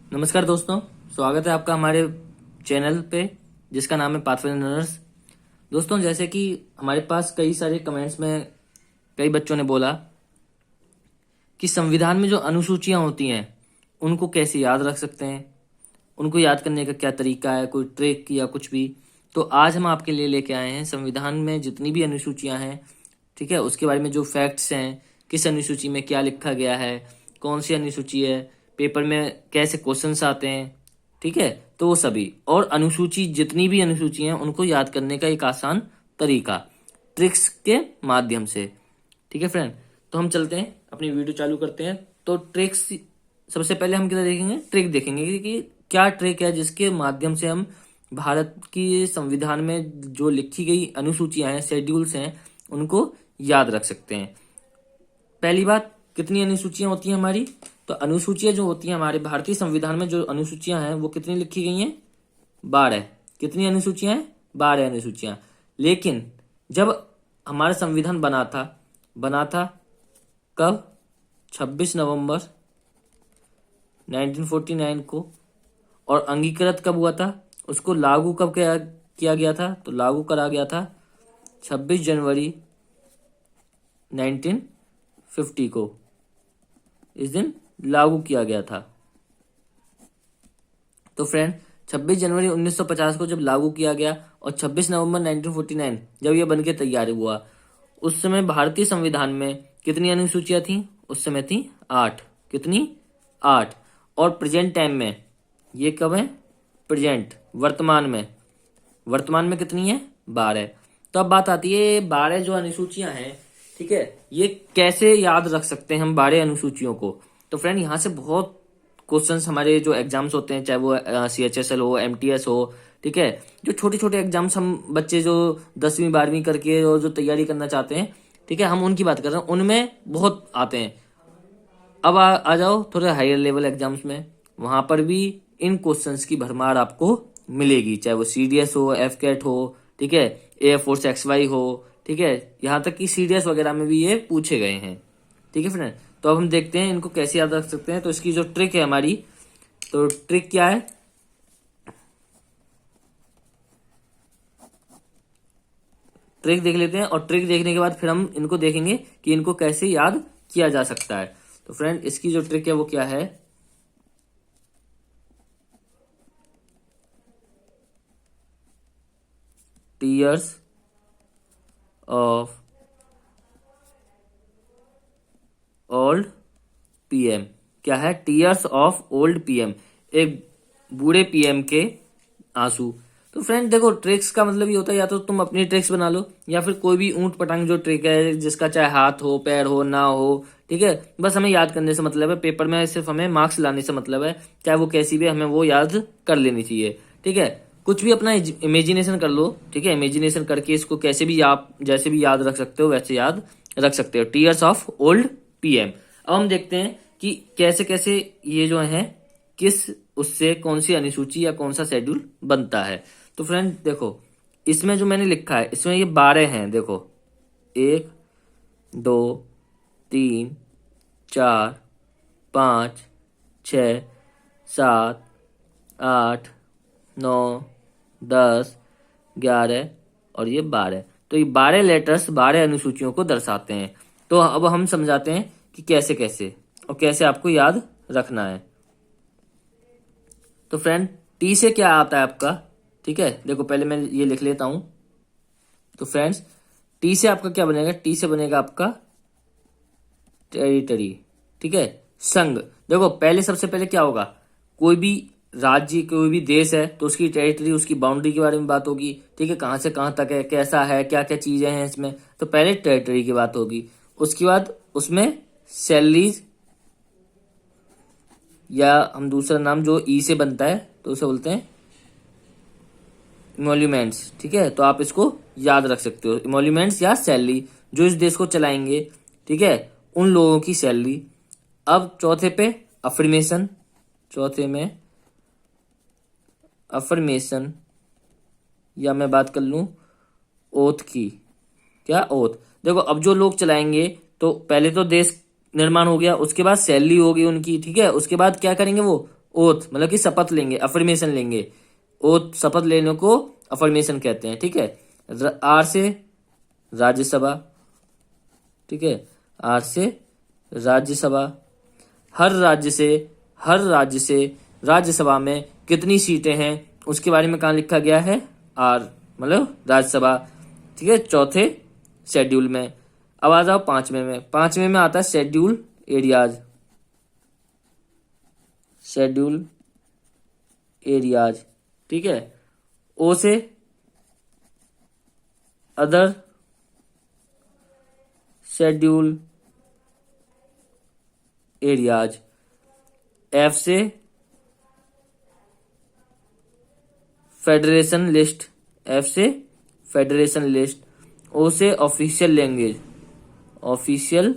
नमस्कार दोस्तों, स्वागत है आपका हमारे चैनल पे जिसका नाम है पाथवेज लर्नर्स। दोस्तों, जैसे कि हमारे पास कई सारे कमेंट्स में कई बच्चों ने बोला कि संविधान में जो अनुसूचियां होती हैं उनको कैसे याद रख सकते हैं, उनको याद करने का क्या तरीका है, कोई ट्रिक या कुछ भी। तो आज हम आपके लिए लेके आए हैं संविधान में जितनी भी अनुसूचियां हैं, ठीक है, उसके बारे में जो फैक्ट्स हैं, किस अनुसूची में क्या लिखा गया है, कौन सी अनुसूची है, पेपर में कैसे क्वेश्चंस आते हैं, ठीक है। तो वो सभी और अनुसूची जितनी भी अनुसूची हैं उनको याद करने का एक आसान तरीका ट्रिक्स के माध्यम से, ठीक है फ्रेंड। तो हम चलते हैं, अपनी वीडियो चालू करते हैं। तो ट्रिक्स सबसे पहले हम क्या देखेंगे, ट्रिक देखेंगे कि क्या ट्रिक है जिसके माध्यम से हम भारत की संविधान में जो लिखी गई अनुसूचियां हैं, शेड्यूल्स हैं, उनको याद रख सकते हैं। पहली बात, कितनी अनुसूचियां होती हैं हमारी? तो अनुसूचियां जो होती हैं हमारे भारतीय संविधान में, जो अनुसूचियां हैं वो कितनी लिखी गई हैं? 12। कितनी अनुसूचियां हैं? 12 अनुसूचियां। लेकिन जब हमारा संविधान बना था कब? 26 नवंबर 1949 को। और अंगीकृत कब हुआ था? उसको लागू कब किया गया था? तो लागू करा गया था 26 जनवरी 1950 को। इस दिन लागू किया गया था। तो फ्रेंड, 26 जनवरी 1950 को जब लागू किया गया और 26 नवंबर 1949 जब यह बनके तैयार हुआ, उस समय भारतीय संविधान में कितनी अनुसूचियां थी? उस समय थी 8। कितनी? 8। और प्रेजेंट टाइम में ये कब है? प्रेजेंट, वर्तमान में कितनी है? 12। तो अब बात आती है 12 जो अनुसूचियां हैं, ठीक है, ये कैसे याद रख सकते हैं हम 12 अनुसूचियों को? तो फ्रेंड, यहाँ से बहुत क्वेश्चंस हमारे जो एग्जाम्स होते हैं, चाहे वो CHSL हो, MTS हो, ठीक है, जो छोटे छोटे एग्जाम्स हम बच्चे जो 10वीं 12वीं करके और जो तैयारी करना चाहते हैं, ठीक है, हम उनकी बात कर रहे हैं, उनमें बहुत आते हैं। अब आ जाओ थोड़े हायर लेवल एग्जाम्स में, वहां पर भी इन क्वेश्चंस की भरमार आपको मिलेगी, चाहे वो CDS हो, FCAT हो, ठीक है, एयरफोर्स XY हो, ठीक है, यहाँ तक कि CDS वगैरह में भी ये पूछे गए हैं, ठीक है फ्रेंड। तो अब हम देखते हैं इनको कैसे याद रख सकते हैं। तो इसकी जो ट्रिक है हमारी, तो ट्रिक क्या है? ट्रिक देख लेते हैं और ट्रिक देखने के बाद फिर हम इनको देखेंगे कि इनको कैसे याद किया जा सकता है। तो फ्रेंड, इसकी जो ट्रिक है वो क्या है? Tears of old PM। क्या है? टीयर्स ऑफ ओल्ड PM, एक बूढ़े PM के आंसू। तो फ्रेंड देखो, ट्रिक्स का मतलब ये होता है या तो तुम अपनी ट्रिक्स बना लो या फिर कोई भी ऊंट पटांग जो ट्रिक है जिसका चाहे हाथ हो, पैर हो, ना हो, ठीक है, बस हमें याद करने से मतलब है, पेपर में सिर्फ हमें मार्क्स लाने से मतलब है, चाहे वो कैसी भी, हमें वो याद कर लेनी चाहिए, ठीक है। कुछ भी अपना इमेजिनेशन कर लो, ठीक है, इमेजिनेशन करके इसको कैसे भी आप जैसे भी याद रख सकते हो वैसे याद रख सकते हो। Tears of old PM। अब हम देखते हैं कि कैसे कैसे ये जो है किस उससे कौन सी अनुसूची या कौन सा शेड्यूल बनता है। तो फ्रेंड देखो, इसमें जो मैंने लिखा है इसमें ये 12 हैं। देखो, 1 2 3 4 5 6 7 8 9 10 11 और ये 12। तो ये 12 लेटर्स 12 अनुसूचियों को दर्शाते हैं। तो अब हम समझाते हैं कि कैसे कैसे और कैसे आपको याद रखना है। तो फ्रेंड, टी से क्या आता है आपका? ठीक है, देखो पहले मैं ये लिख लेता हूं। तो फ्रेंड्स, टी से आपका क्या बनेगा? टी से बनेगा आपका टेरिटरी, ठीक है, संघ। देखो पहले, सबसे पहले क्या होगा, कोई भी राज्य, कोई भी देश है तो उसकी टेरिटरी, उसकी बाउंड्री के बारे में बात होगी, ठीक है, कहां से कहां तक है, कैसा है, क्या क्या चीजें हैं इसमें। तो पहले टेरिटरी की बात होगी, उसके बाद उसमें सैलरीज, या हम दूसरा नाम जो ई से बनता है तो उसे बोलते हैं इमोल्यूमेंट्स, ठीक है। तो आप इसको याद रख सकते हो, इमोल्यूमेंट्स या सैलरी, जो इस देश को चलाएंगे, ठीक है, उन लोगों की सैलरी। अब चौथे पे अफर्मेशन, चौथे में अफर्मेशन, या मैं बात कर लूं ओथ की। क्या? ओथ। देखो अब जो लोग चलाएंगे, तो पहले तो देश निर्माण हो गया, उसके बाद सैलरी होगी उनकी, ठीक है, उसके बाद क्या करेंगे वो ओथ मतलब कि शपथ लेंगे, अफर्मेशन लेंगे। ओथ शपथ लेने को अफर्मेशन कहते हैं, ठीक है। आर से राज्यसभा, ठीक है, आर से राज्यसभा। हर राज्य से राज्यसभा में कितनी सीटें हैं उसके बारे में कहाँ लिखा गया है, आर मतलब राज्यसभा, ठीक है, चौथे शेड्यूल में। अब आ जाओ पांचवें में। पांचवें में आता है शेड्यूल एरियाज, शेड्यूल एरियाज, ठीक है। ओ से अदर शेड्यूल एरियाज। एफ से फेडरेशन लिस्ट, एफ से फेडरेशन लिस्ट। ओ से ऑफिशियल लैंग्वेज, ऑफिशियल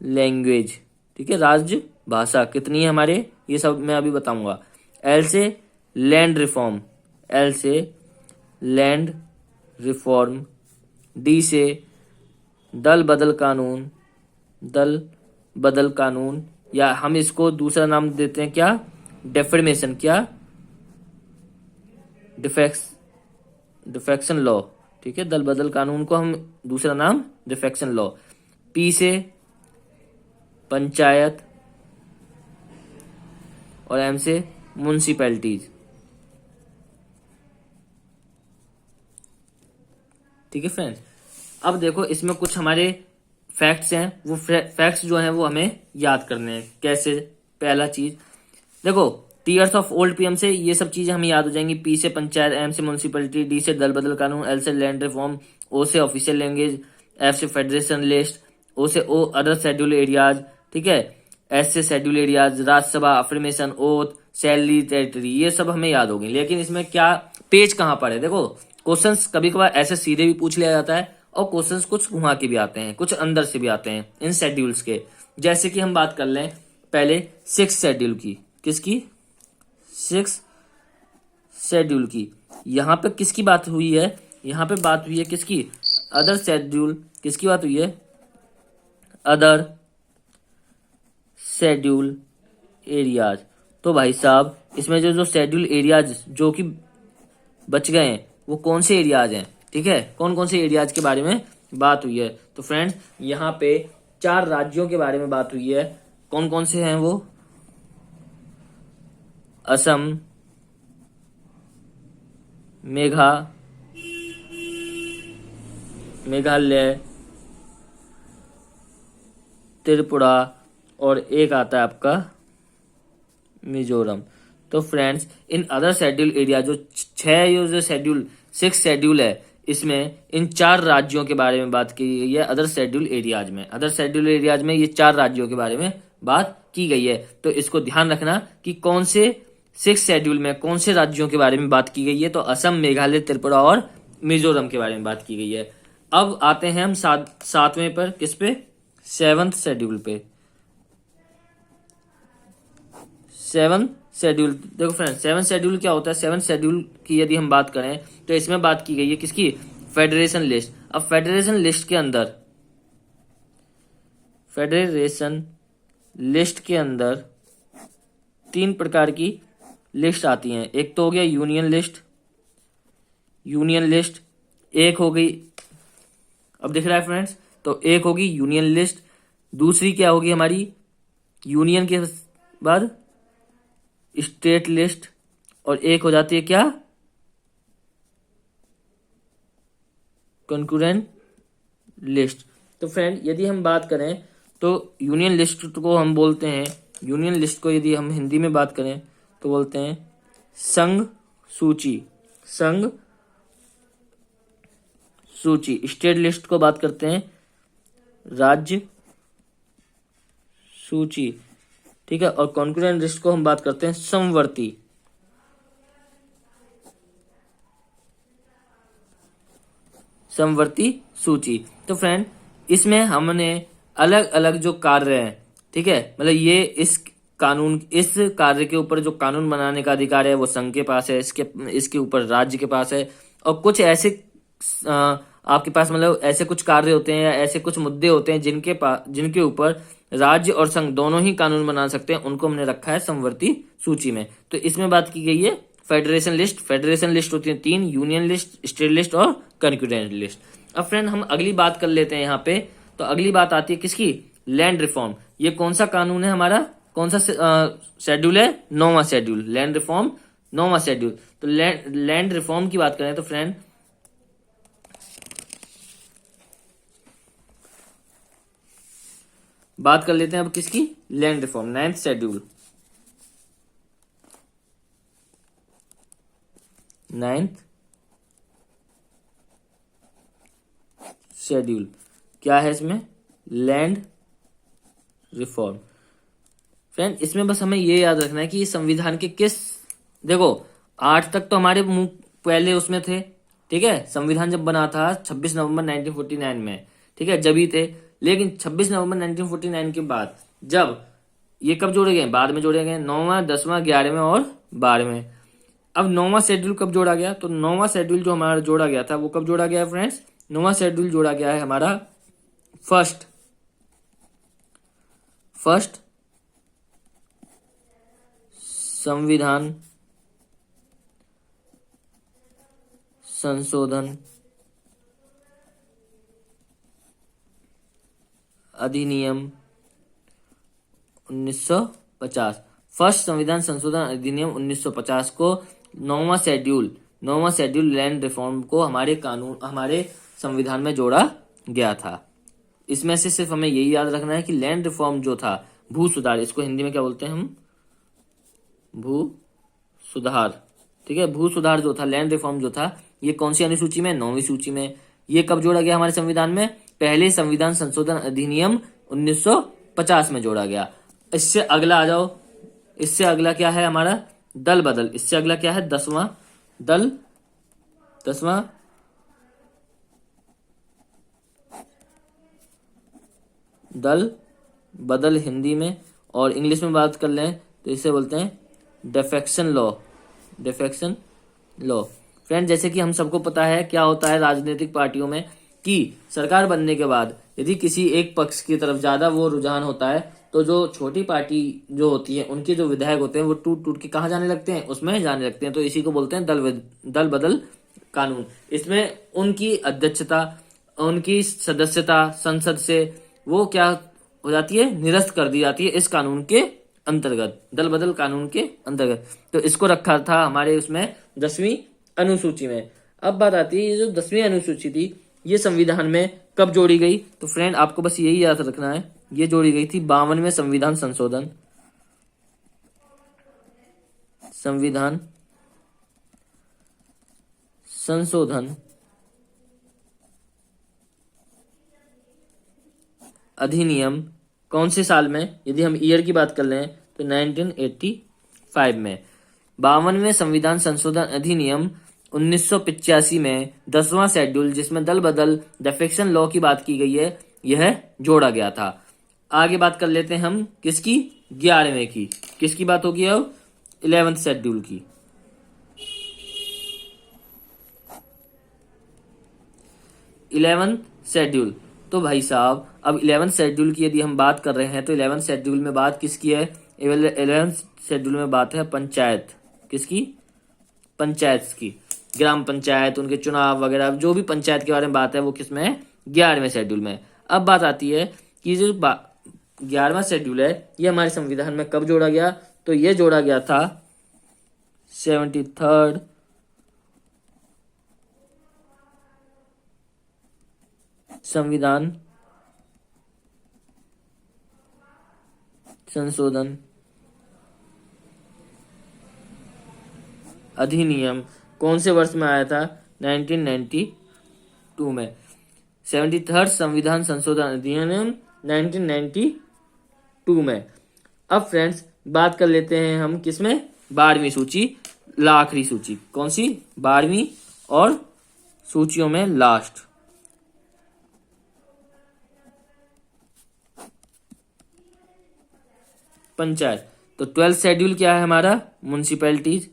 लैंग्वेज, ठीक है, राज्य भाषा कितनी है हमारे, ये सब मैं अभी बताऊंगा। एल से लैंड रिफॉर्म, एल से लैंड रिफॉर्म। डी से दल बदल कानून, दल बदल कानून, या हम इसको दूसरा नाम देते हैं क्या, डेफर्मेशन, क्या, डिफेक्शन लॉ, ठीक है। दल बदल कानून को हम दूसरा नाम डिफेक्शन लॉ। पी से पंचायत और एम से म्युनिसिपैलिटीज, ठीक है फ्रेंड्स। अब देखो इसमें कुछ हमारे फैक्ट्स हैं, वो फैक्ट्स जो हैं वो हमें याद करने हैं। कैसे, पहला चीज देखो, टीयर्स ऑफ ओल्ड पीएम से ये सब चीजें हमें याद हो जाएंगी। पी से पंचायत, एम से म्युनिसिपैलिटी, डी से दल बदल कानून, एल से लैंड रिफॉर्म, ओ से ऑफिशियल लैंग्वेज, एफ से फेडरेशन लिस्ट, ओ से ओ अदर शेड्यूल एरियाज, ठीक है, एस से schedule areas, Rajya Sabha, affirmation, oath, salary, territory, ये सब हमें याद होगी। लेकिन इसमें क्या पेज कहाँ पर है, देखो क्वेश्चंस कभी कभार ऐसे सीधे भी पूछ लिया जाता है और क्वेश्चंस कुछ घुमा के भी आते हैं, कुछ अंदर से भी आते हैं इन शेड्यूल्स के। जैसे कि हम बात कर लें पहले 6 शेड्यूल की, किसकी, 6 शेड्यूल की। यहाँ पे किसकी बात हुई है, यहाँ पे बात हुई है किसकी, अदर शेड्यूल, किसकी बात हुई है, अदर शेड्यूल एरियाज। तो भाई साहब इसमें जो जो शेड्यूल एरियाज जो कि बच गए हैं वो कौन से एरियाज हैं, ठीक है, कौन कौन से एरियाज के बारे में बात हुई है। तो फ्रेंड्स यहाँ पे 4 राज्यों के बारे में बात हुई है। कौन कौन से हैं वो, असम, मेघालय, त्रिपुरा और एक आता है आपका मिजोरम। तो friends in other schedule area जो 6 शेड्यूल है, इसमें इन 4 राज्यों के बारे में बात की गई है। अदर शेड्यूल एरियाज में, अदर शेड्यूल एरियाज में ये 4 राज्यों के बारे में बात की गई है। तो इसको ध्यान रखना कि कौन से 6 शेड्यूल में कौन से राज्यों के बारे में बात की गई है। तो असम, मेघालय, त्रिपुरा और मिजोरम के बारे में बात की गई है। अब आते हैं हम 7वें पर, किस पे, 7th शेड्यूल पे। 7th शेड्यूल, देखो फ्रेंड्स 7th शेड्यूल क्या होता है। 7th शेड्यूल की यदि हम बात करें तो इसमें बात की गई है किसकी, फेडरेशन लिस्ट। अब फेडरेशन लिस्ट के अंदर, फेडरेशन लिस्ट के अंदर 3 प्रकार की लिस्ट आती हैं। एक तो हो गया यूनियन लिस्ट, यूनियन लिस्ट एक हो गई, अब दिख रहा है फ्रेंड्स, तो एक होगी यूनियन लिस्ट। दूसरी क्या होगी हमारी, यूनियन के बाद स्टेट लिस्ट, और एक हो जाती है क्या, कंकरेंट लिस्ट। तो फ्रेंड यदि हम बात करें तो यूनियन लिस्ट को हम बोलते हैं, यूनियन लिस्ट को यदि हम हिंदी में बात करें तो बोलते हैं संघ सूची, संघ सूची। स्टेट लिस्ट को बात करते हैं राज्य सूची, ठीक है, और कॉन्करेंट लिस्ट को हम बात करते हैं समवर्ती, समवर्ती सूची। तो फ्रेंड इसमें हमने अलग अलग जो कार्य हैं, ठीक है, मतलब ये इस कार्य के ऊपर जो कानून बनाने का अधिकार है वो संघ के पास है, इसके ऊपर राज्य के पास है। और कुछ ऐसे आपके पास मतलब ऐसे कुछ कार्य होते हैं या ऐसे कुछ मुद्दे होते हैं जिनके ऊपर राज्य और संघ दोनों ही कानून बना सकते हैं, उनको हमने रखा है समवर्ती सूची में। तो इसमें बात की गई है फेडरेशन लिस्ट। फेडरेशन लिस्ट होती है 3, यूनियन लिस्ट, स्टेट लिस्ट और कंकरेंट लिस्ट। अब फ्रेंड हम अगली बात कर लेते हैं यहाँ पे। तो अगली बात आती है किसकी? Land reform. ये कौन सा कानून है हमारा? कौन सा शेड्यूल है? 9वां शेड्यूल। लैंड रिफॉर्म 9वां शेड्यूल। तो लैंड रिफॉर्म की बात करें तो फ्रेंड बात कर लेते हैं अब किसकी? Land reform 9th schedule. 9th schedule क्या है इसमें? Land reform. फ्रेंड इसमें बस हमें ये याद रखना है कि ये संविधान के किस, देखो 8 तक तो हमारे मुंह पहले उसमें थे, ठीक है। संविधान जब बना था 26 नवंबर 1949 में, ठीक है, जब ही थे। लेकिन 26 नवंबर 1949 के बाद जब ये कब जोड़े गए? बाद में जोड़े गए, 9वां, 10वां, 11वें और 12वें। अब 9वां शेड्यूल कब जोड़ा गया? तो 9वां शेड्यूल जो हमारा जोड़ा गया था वो कब जोड़ा गया है फ्रेंड्स? 9वां शेड्यूल जोड़ा गया है हमारा फर्स्ट संविधान संशोधन अधिनियम 1950। फर्स्ट संविधान संशोधन अधिनियम 1950 को 9वां शेड्यूल लैंड रिफॉर्म को हमारे संविधान में जोड़ा गया था। इसमें से सिर्फ हमें यही याद रखना है कि लैंड रिफॉर्म जो था, भू सुधार, इसको हिंदी में क्या बोलते हैं हम? भू सुधार, ठीक है। भू सुधार जो था, लैंड रिफॉर्म जो था, ये कौन सी अनुसूची में? 9वीं सूची में। ये कब जोड़ा गया हमारे संविधान में? पहले संविधान संशोधन अधिनियम 1950 में जोड़ा गया। इससे अगला आ जाओ। इससे अगला क्या है हमारा? दल बदल। इससे अगला क्या है? 10वां दल बदल हिंदी में, और इंग्लिश में बात कर लें तो इसे बोलते हैं डेफेक्शन लॉ। फ्रेंड जैसे कि हम सबको पता है क्या होता है राजनीतिक पार्टियों में कि सरकार बनने के बाद यदि किसी एक पक्ष की तरफ ज्यादा वो रुझान होता है तो जो छोटी पार्टी जो होती है उनके जो विधायक होते हैं वो टूट के कहाँ जाने लगते हैं? उसमें जाने लगते हैं। तो इसी को बोलते हैं दल बदल कानून। इसमें उनकी अध्यक्षता, उनकी सदस्यता संसद से वो क्या हो जाती है? निरस्त कर दी जाती है इस कानून के अंतर्गत, दल बदल कानून के अंतर्गत। तो इसको रखा था हमारे उसमें 10वीं अनुसूची में। अब बात आती है ये जो 10वीं अनुसूची थी ये संविधान में कब जोड़ी गई? तो फ्रेंड आपको बस यही याद रखना है, ये जोड़ी गई थी 52वें संविधान संशोधन अधिनियम। कौन से साल में? यदि हम ईयर की बात कर लें तो 1985 में। 52वें संविधान संशोधन अधिनियम 1985 में 10वां शेड्यूल जिसमें दल बदल डेफेक्शन लॉ की बात की गई है, यह जोड़ा गया था। आगे बात कर लेते हैं हम किसकी? 11वें की। किसकी बात होगी अब? 11th शेड्यूल की। 11th schedule. तो भाई साहब अब 11th शेड्यूल की यदि हम बात कर रहे हैं तो 11th शेड्यूल में बात किसकी है? 11th शेड्यूल में बात है पंचायत। किसकी? पंचायत की। ग्राम पंचायत, उनके चुनाव वगैरह जो भी पंचायत के बारे में बात है वो किसमें है? 11वें शेड्यूल में। अब बात आती है कि जो 11वां शेड्यूल है ये हमारे संविधान में कब जोड़ा गया? तो ये जोड़ा गया था 73rd संविधान संशोधन अधिनियम। कौन से वर्ष में आया था? 1992 में। 73rd संविधान संशोधन अधिनियम 1992 में। अब फ्रेंड्स बात कर लेते हैं हम किसमें? 12वीं सूची, आखिरी सूची। कौन सी? 12वीं और सूचियों में लास्ट। पंचायत। तो 12th शेड्यूल क्या है हमारा? म्युनिसिपैलिटीज।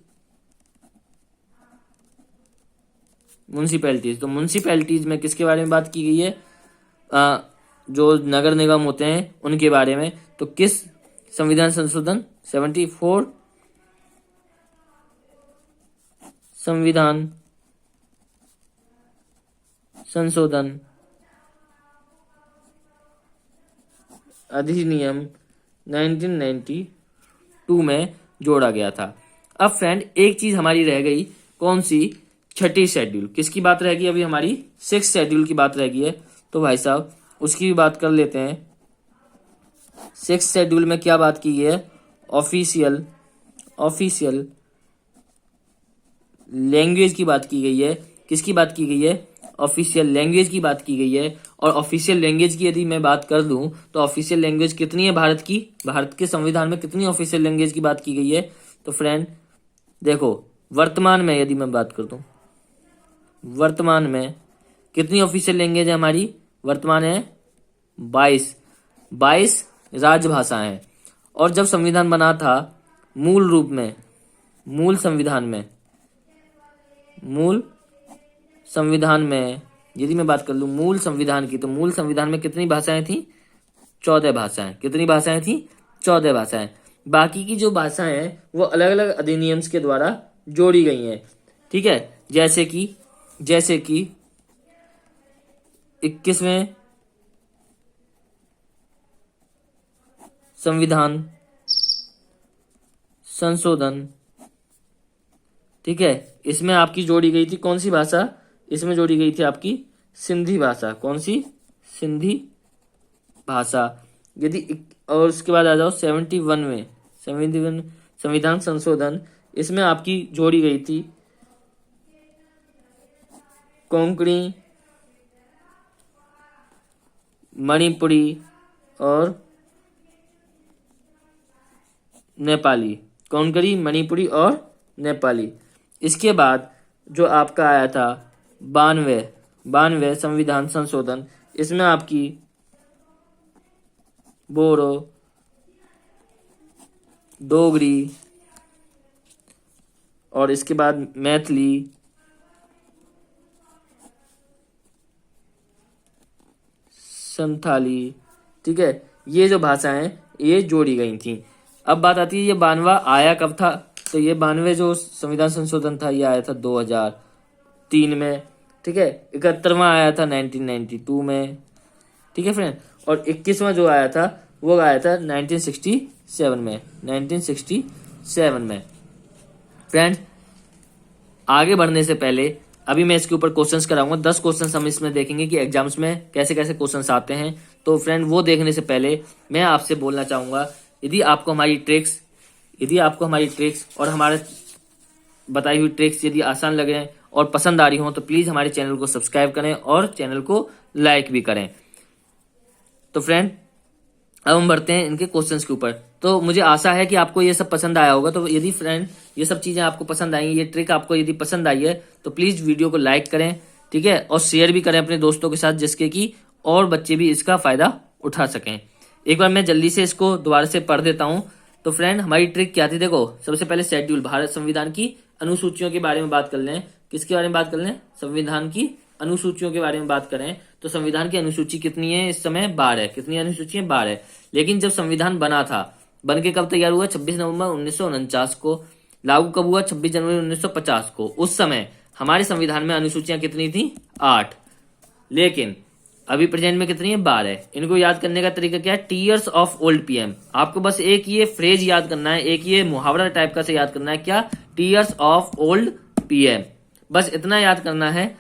तो म्युनिसिपैलिटीज में किसके बारे में बात की गई है? जो नगर निगम होते हैं उनके बारे में। तो किस संविधान संशोधन 74 संविधान संशोधन अधिनियम 1992 में जोड़ा गया था। अब फ्रेंड एक चीज हमारी रह गई, कौन सी? छठी शेड्यूल। किसकी बात रह गई? अभी हमारी 6 शेड्यूल की बात रह गई है। तो भाई साहब उसकी भी बात कर लेते हैं। 6 शेड्यूल में क्या बात की गई है? ऑफिशियल लैंग्वेज की बात की गई है। किसकी बात की गई है? ऑफिशियल लैंग्वेज की बात की गई है। और ऑफिशियल लैंग्वेज की यदि मैं बात कर दूं तो ऑफिशियल लैंग्वेज कितनी है भारत की? भारत के संविधान में कितनी ऑफिशियल लैंग्वेज की बात की गई है? तो फ्रेंड देखो, वर्तमान में यदि मैं बात कर दूं, वर्तमान में कितनी ऑफिशियल लैंग्वेज है हमारी? वर्तमान है 22 राजभाषाएं हैं। और जब संविधान बना था, मूल रूप में, मूल संविधान में यदि मैं बात कर लूं मूल संविधान की, तो मूल संविधान में कितनी भाषाएं थी? 14 भाषाएं। कितनी भाषाएं थी? 14 भाषाएं। बाकी की जो भाषाएं हैं वो अलग अलग अधिनियम्स के द्वारा जोड़ी गई हैं। ठीक है, जैसे कि 21वें संविधान संशोधन, ठीक है, इसमें आपकी जोड़ी गई थी कौन सी भाषा? इसमें जोड़ी गई थी आपकी सिंधी भाषा। कौन सी? सिंधी भाषा। और उसके बाद आ जाओ 71 संविधान संशोधन, इसमें आपकी जोड़ी गई थी कोंकणी, मणिपुरी और नेपाली। कोंकणी, मणिपुरी और नेपाली। इसके बाद जो आपका आया था 92 संविधान संशोधन, इसमें आपकी बोरो, डोगरी और इसके बाद मैथिली, संथाली, ठीक है, ये जो भाषाएं ये जोड़ी गई थी। अब बात आती है ये 92 आया कब था? तो ये 92 जो संविधान संशोधन था ये आया था 2003 में। ठीक है, 71वां आया था 1992 में। ठीक है फ्रेंड, और 21वां जो आया था वो आया था 1967 में। फ्रेंड आगे बढ़ने से पहले अभी मैं इसके ऊपर क्वेश्चंस कराऊंगा। 10 क्वेश्चंस हम इसमें देखेंगे कि एग्जाम्स में कैसे कैसे क्वेश्चंस आते हैं। तो फ्रेंड वो देखने से पहले मैं आपसे बोलना चाहूंगा, यदि आपको हमारी ट्रिक्स और हमारे बताई हुई ट्रिक्स यदि आसान लगे और पसंद आ रही हो तो प्लीज हमारे चैनल को सब्सक्राइब करें और चैनल को लाइक भी करें। तो फ्रेंड अब हम बढ़ते हैं इनके क्वेश्चंस के ऊपर। तो मुझे आशा है कि आपको ये सब पसंद आया होगा। तो यदि फ्रेंड ये सब चीजें आपको पसंद आई, ये ट्रिक आपको यदि पसंद आई है तो प्लीज वीडियो को लाइक करें, ठीक है, और शेयर भी करें अपने दोस्तों के साथ, जिसके कि और बच्चे भी इसका फायदा उठा सकें। एक बार मैं जल्दी से इसको दोबारा से पढ़ देता हूं। तो फ्रेंड हमारी ट्रिक क्या थी? देखो, सबसे पहले शेड्यूल, भारत संविधान की अनुसूचियों के बारे में बात कर लें। किसके बारे में बात कर लें? संविधान की अनुसूचियों के बारे में बात करें तो संविधान की अनुसूची कितनी है इस समय? 12। कितनी अनुसूची है? 12। लेकिन जब संविधान बना था, बन के कब तैयार हुआ? 26 नवंबर 1949 को। लागू कब हुआ? 26 जनवरी 1950 को। उस समय हमारे संविधान में अनुसूचियां कितनी थी? 8। लेकिन अभी प्रेजेंट में कितनी है? 12। इनको याद करने का तरीका क्या है? Tears of old PM. आपको बस एक ये फ्रेज याद करना है, एक ये मुहावरा टाइप का से याद करना है। क्या? टीयर्स ऑफ ओल्ड पीएम, बस इतना याद करना है।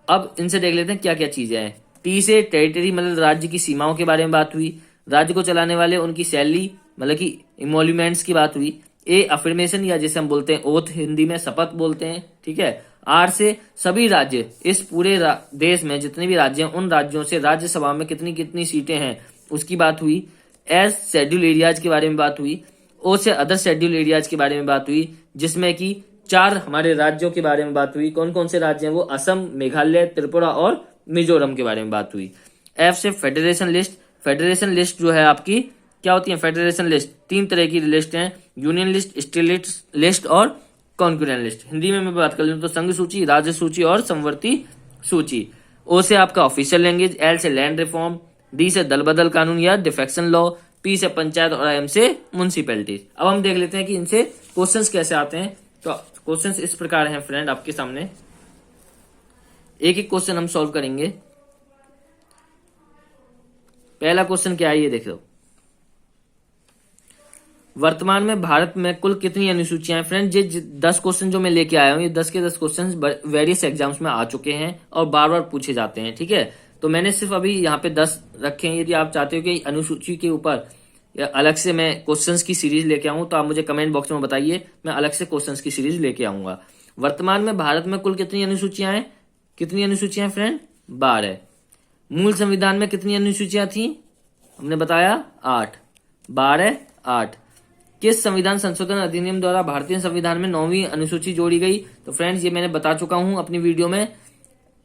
अब इनसे देख लेते हैं क्या क्या चीजें हैं। टी से टेरिटरी मतलब राज्य की सीमाओं के बारे में बात हुई। राज्य को चलाने वाले उनकी सैलरी मतलब कि इमोल्यूमेंट्स की बात हुई। ए अफर्मेशन या जिसे हम बोलते हैं ओथ, हिंदी में शपथ बोलते हैं, ठीक है। आर से सभी राज्य, इस पूरे देश में जितने भी राज्य हैं उन राज्यों से राज्यसभा में कितनी कितनी सीटें हैं उसकी बात हुई। एस शेड्यूल एरियाज के बारे में बात हुई। ओ से अदर शेड्यूल एरियाज के बारे में बात हुई, जिसमें कि 4 हमारे राज्यों के बारे में बात हुई। कौन कौन से राज्य हैं वो? असम, मेघालय, त्रिपुरा और मिजोरम के बारे में बात हुई। एफ से फेडरेशन लिस्ट। फेडरेशन लिस्ट जो है आपकी क्या होती है? फेडरेशन लिस्ट 3 तरह की लिस्ट हैं, यूनियन लिस्ट, स्टेट लिस्ट और कॉन्करेंट लिस्ट। हिंदी में मैं बात कर लूँ तो संघ सूची, राज्य सूची और समवर्ती सूची। ओ से आपका ऑफिशियल लैंग्वेज। एल से लैंड रिफॉर्म। डी से दल बदल कानून या डिफेक्शन लॉ, पी से पंचायत और एम से म्युनिसिपैलिटी। अब हम देख लेते हैं कि इनसे क्वेश्चंस कैसे आते हैं। तो क्वेश्चंस इस प्रकार हैं फ्रेंड, आपके सामने एक एक क्वेश्चन हम सॉल्व करेंगे। पहला क्वेश्चन क्या है ये देख लो। वर्तमान में भारत में कुल कितनी अनुसूचियां हैं? फ्रेंड ये 10 क्वेश्चन जो मैं लेके आया हूं, ये 10 के 10 क्वेश्चन वेरियस एग्जाम्स में आ चुके हैं और बार बार पूछे जाते हैं, ठीक है। तो मैंने सिर्फ अभी यहाँ पे 10 रखे हैं। यदि आप चाहते हो कि अनुसूची के ऊपर अलग से मैं क्वेश्चंस की सीरीज लेके आऊं तो आप मुझे कमेंट बॉक्स में बताइए, मैं अलग से क्वेश्चंस की सीरीज लेके आऊंगा। वर्तमान में भारत में कुल कितनी अनुसूचियां हैं? कितनी अनुसूचियां फ्रेंड? 12। मूल संविधान में कितनी अनुसूचियां थी? हमने बताया 8। 12, 8। किस संविधान संशोधन अधिनियम द्वारा भारतीय संविधान में 9वीं अनुसूची जोड़ी गई? तो फ्रेंड्स ये मैंने बता चुका हूं अपनी वीडियो में,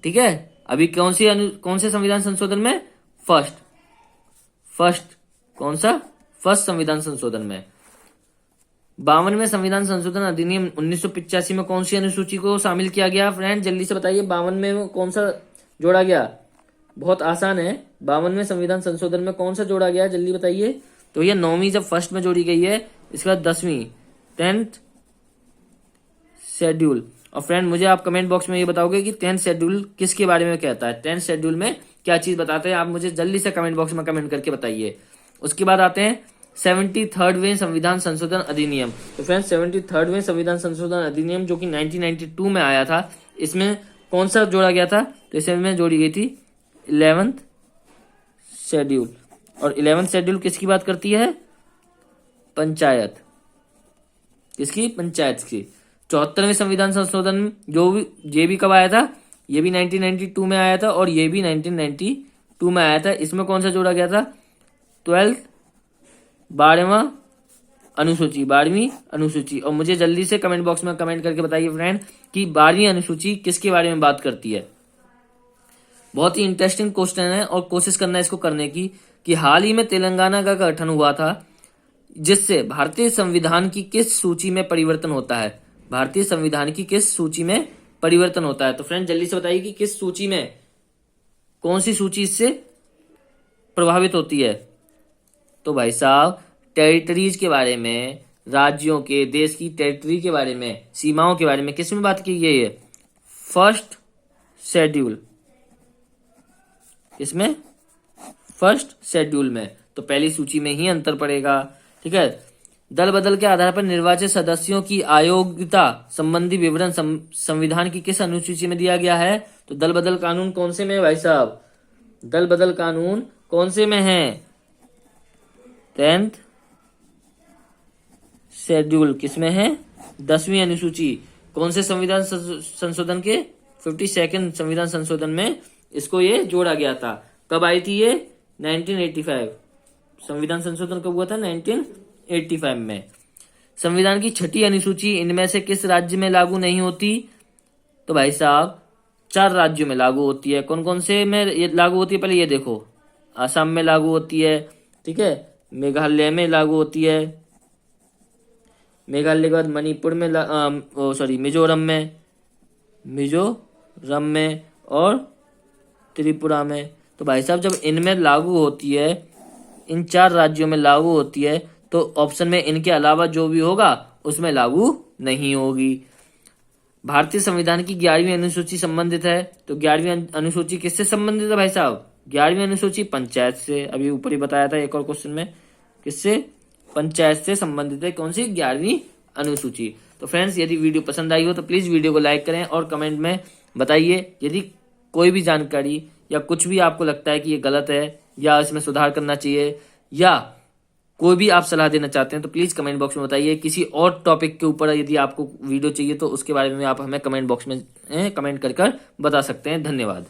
ठीक है। अभी कौन से संविधान संशोधन में? फर्स्ट कौन सा? फर्स्ट संविधान संशोधन में। 52वें संविधान संशोधन अधिनियम 1985 में कौन सी अनुसूची को शामिल किया गया? फ्रेंड जल्दी से बताइए, 52 में कौन सा जोड़ा गया? बहुत आसान है, 52वें संविधान संशोधन में कौन सा जोड़ा गया? जल्दी बताइए। तो ये 9वीं जब फर्स्ट में जोड़ी गई है, इसके बाद 10वीं 10th शेड्यूल। और फ्रेंड मुझे आप कमेंट बॉक्स में ये बताओगे कि 10th शेड्यूल किसके बारे में कहता है? 10th शेड्यूल में क्या चीज बताते हैं? आप मुझे जल्दी से कमेंट बॉक्स में कमेंट करके बताइए। उसके बाद आते हैं 73वें संविधान संशोधन अधिनियम। तो फ्रेंड्स 73वें संविधान संशोधन अधिनियम जो कि 1992 में आया था, इसमें कौन सा जोड़ा गया था? तो इसमें जोड़ी गई थी 11th शेड्यूल। और 11th शेड्यूल किसकी बात करती है? पंचायत। किसकी? पंचायत की। 74वें संविधान संशोधन ये भी कब आया था? ये भी 1992 में आया था और ये भी 1992 में आया था। इसमें कौन सा जोड़ा गया था? 12वीं अनुसूची। और मुझे जल्दी से कमेंट बॉक्स में कमेंट करके बताइए फ्रेंड कि 12वीं अनुसूची किसके बारे में बात करती है। बहुत ही इंटरेस्टिंग क्वेश्चन है और कोशिश करना है इसको करने की। कि हाल ही में तेलंगाना का गठन हुआ था, जिससे भारतीय संविधान की किस सूची में परिवर्तन होता है? भारतीय संविधान की किस सूची में परिवर्तन होता है? तो फ्रेंड जल्दी से बताइए कि किस सूची में, कौन सी सूची इससे प्रभावित होती है? तो भाई साहब टेरिटरीज के बारे में, राज्यों के, देश की टेरिटरी के बारे में, सीमाओं के बारे में किस में बात की गई है? First schedule. इसमें फर्स्ट शेड्यूल में। तो पहली सूची में ही अंतर पड़ेगा, ठीक है। दल बदल के आधार पर निर्वाचित सदस्यों की अयोग्यता संबंधी विवरण संविधान की किस अनुसूची में दिया गया है? तो दल बदल कानून कौन से में है भाई साहब? दल बदल कानून कौन से में है? 10th schedule. किसमें है? 10वीं अनुसूची। कौन से संविधान संशोधन के? 52nd संविधान संशोधन में इसको ये जोड़ा गया था। कब आई थी ये? 1985। संविधान संशोधन कब हुआ था? 1985 में। संविधान की 6ठी अनुसूची इनमें से किस राज्य में लागू नहीं होती? तो भाई साहब 4 राज्यों में लागू होती है। कौन कौन से में ये लागू होती है? पहले ये देखो, असम में लागू होती है, ठीक है, मेघालय में लागू होती है, मेघालय के बाद मणिपुर में मिजोरम में और त्रिपुरा में। तो भाई साहब जब इनमें लागू होती है, इन 4 राज्यों में लागू होती है, तो ऑप्शन में इनके अलावा जो भी होगा उसमें लागू नहीं होगी। भारतीय संविधान की 11वीं अनुसूची संबंधित है। तो 11वीं अनुसूची किससे संबंधित है भाई साहब? 11वीं अनुसूची पंचायत से। अभी ऊपर ही बताया था एक और क्वेश्चन में, किससे? पंचायत से संबंधित है। कौन सी? 11वीं अनुसूची। तो फ्रेंड्स यदि वीडियो पसंद आई हो तो प्लीज वीडियो को लाइक करें और कमेंट में बताइए यदि कोई भी जानकारी या कुछ भी आपको लगता है कि ये गलत है या इसमें सुधार करना चाहिए या कोई भी आप सलाह देना चाहते हैं तो प्लीज कमेंट बॉक्स में बताइए। किसी और टॉपिक के ऊपर यदि आपको वीडियो चाहिए तो उसके बारे में आप हमें कमेंट बॉक्स में कमेंट कर बता सकते हैं। धन्यवाद।